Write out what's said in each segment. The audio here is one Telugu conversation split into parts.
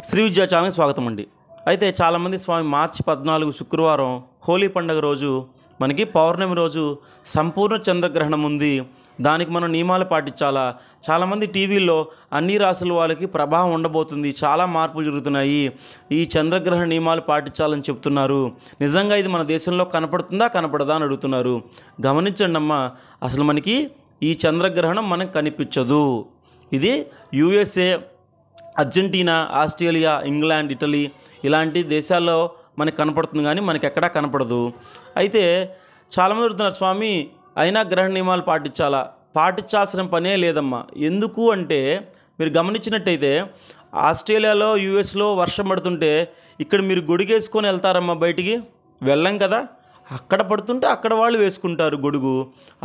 శ్రీ విద్యా ఛానల్కి స్వాగతం అండి. అయితే చాలామంది స్వామి మార్చి 14 శుక్రవారం హోలీ పండుగ రోజు మనకి పౌర్ణమి రోజు సంపూర్ణ చంద్రగ్రహణం ఉంది, దానికి మనం నియమాలు పాటించాలా, చాలామంది టీవీల్లో అన్ని రాసుల వాళ్ళకి ప్రభావం ఉండబోతుంది, చాలా మార్పులు జరుగుతున్నాయి, ఈ చంద్రగ్రహణ నియమాలు పాటించాలని చెప్తున్నారు. నిజంగా ఇది మన దేశంలో కనపడుతుందా కనపడదా అని అడుగుతున్నారు. గమనించండి అమ్మ, అసలు మనకి ఈ చంద్రగ్రహణం మనకు కనిపించదు. ఇది USA, Argentina, Australia, England, Italy ఇలాంటి దేశాల్లో మనకు కనపడుతుంది, కానీ మనకి ఎక్కడా కనపడదు. అయితే చాలామంది అడుగుతున్నారు, స్వామి అయినా గ్రహణ నియమాలు పాటించాల్సిన పనే లేదమ్మా. ఎందుకు అంటే మీరు గమనించినట్టయితే ఆస్ట్రేలియాలో, యూఎస్లో వర్షం పడుతుంటే ఇక్కడ మీరు గొడుగేసుకొని వెళ్తారమ్మా, బయటికి వెళ్ళం కదా, అక్కడ పడుతుంటే అక్కడ వాళ్ళు వేసుకుంటారు గొడుగు.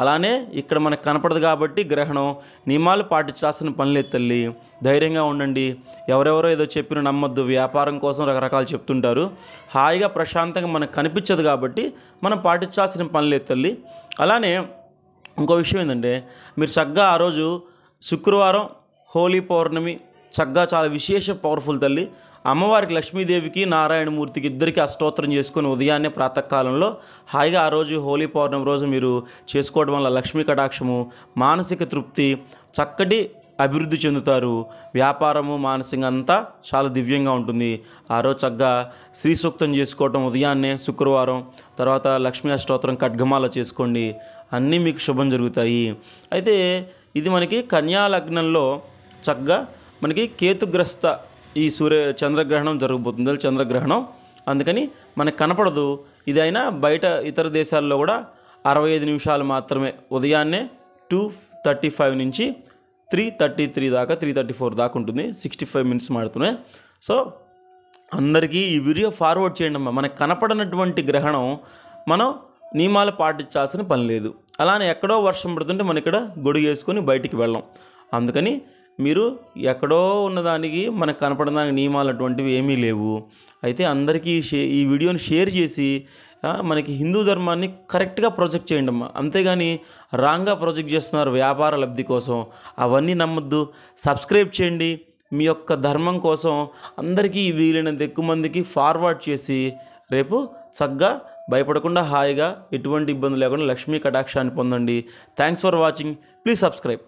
అలానే ఇక్కడ మనకు కనపడదు కాబట్టి గ్రహణం నియమాలు పాటించాల్సిన పని లేదు తల్లి. ధైర్యంగా ఉండండి. ఎవరెవరో ఏదో చెప్పిన నమ్మొద్దు, వ్యాపారం కోసం రకరకాలు చెప్తుంటారు. హాయిగా ప్రశాంతంగా మనకు కనిపించదు కాబట్టి మనం పాటించాల్సిన పని లేదు తల్లి. అలానే ఇంకో విషయం ఏంటంటే, మీరు చక్కగా ఆ రోజు శుక్రవారం హోలీ పౌర్ణమి చక్కగా చాలా విశేష పవర్ఫుల్ తల్లి. అమ్మవారికి, లక్ష్మీదేవికి, నారాయణమూర్తికి ఇద్దరికి అష్టోత్తరం చేసుకొని ఉదయాన్నే ప్రాతకాలంలో హాయిగా ఆ రోజు హోలీ పౌర్ణమి రోజు మీరు చేసుకోవడం వల్ల లక్ష్మీ కటాక్షము, మానసిక తృప్తి, చక్కటి అభివృద్ధి చెందుతారు. వ్యాపారము, మానసికంగా అంతా చాలా దివ్యంగా ఉంటుంది. ఆ రోజు చక్కగా శ్రీ సూక్తం చేసుకోవటం ఉదయాన్నే శుక్రవారం, తర్వాత లక్ష్మీ అష్టోత్తరం ఖడ్గమాల చేసుకోండి, అన్నీ మీకు శుభం జరుగుతాయి. అయితే ఇది మనకి కన్యా లగ్నంలో చక్కగా మనకి కేతుగ్రస్త ఈ చంద్రగ్రహణం జరగబోతుంది, చంద్రగ్రహణం. అందుకని మనకు కనపడదు. ఇదైనా బయట ఇతర దేశాల్లో కూడా 65 నిమిషాలు మాత్రమే, ఉదయాన్నే 2:35 నుంచి 3:33 దాకా, 3:34 దాకా ఉంటుంది, 65 మినిట్స్ మాడుతున్నాయి. సో అందరికీ ఈ వీడియో ఫార్వర్డ్ చేయండి అమ్మా. మనకు కనపడనటువంటి గ్రహణం మనం నియమాలు పాటించాల్సిన పని లేదు. అలానే ఎక్కడో వర్షం పడుతుంటే మనం ఇక్కడ గొడుగు వేసుకొని బయటికి వెళ్ళాం. అందుకని మీరు ఎక్కడో ఉన్నదానికి మనకు కనపడడానికి నియమాలు అటువంటివి ఏమీ లేవు. అయితే అందరికీ ఈ వీడియోని షేర్ చేసి మనకి హిందూ ధర్మాన్ని కరెక్ట్గా ప్రొజెక్ట్ చేయండి అమ్మా. అంతేగాని రాంగ్గా ప్రొజెక్ట్ చేస్తున్నారు వ్యాపార లబ్ధి కోసం, అవన్నీ నమ్మొద్దు. సబ్స్క్రైబ్ చేయండి. మీ యొక్క ధర్మం కోసం అందరికీ వీలైనంత ఎక్కువ మందికి ఫార్వర్డ్ చేసి రేపు చక్కగా భయపడకుండా హాయిగా ఎటువంటి ఇబ్బంది లేకుండా లక్ష్మీ కటాక్షాన్ని పొందండి. Thanks for watching. Please subscribe.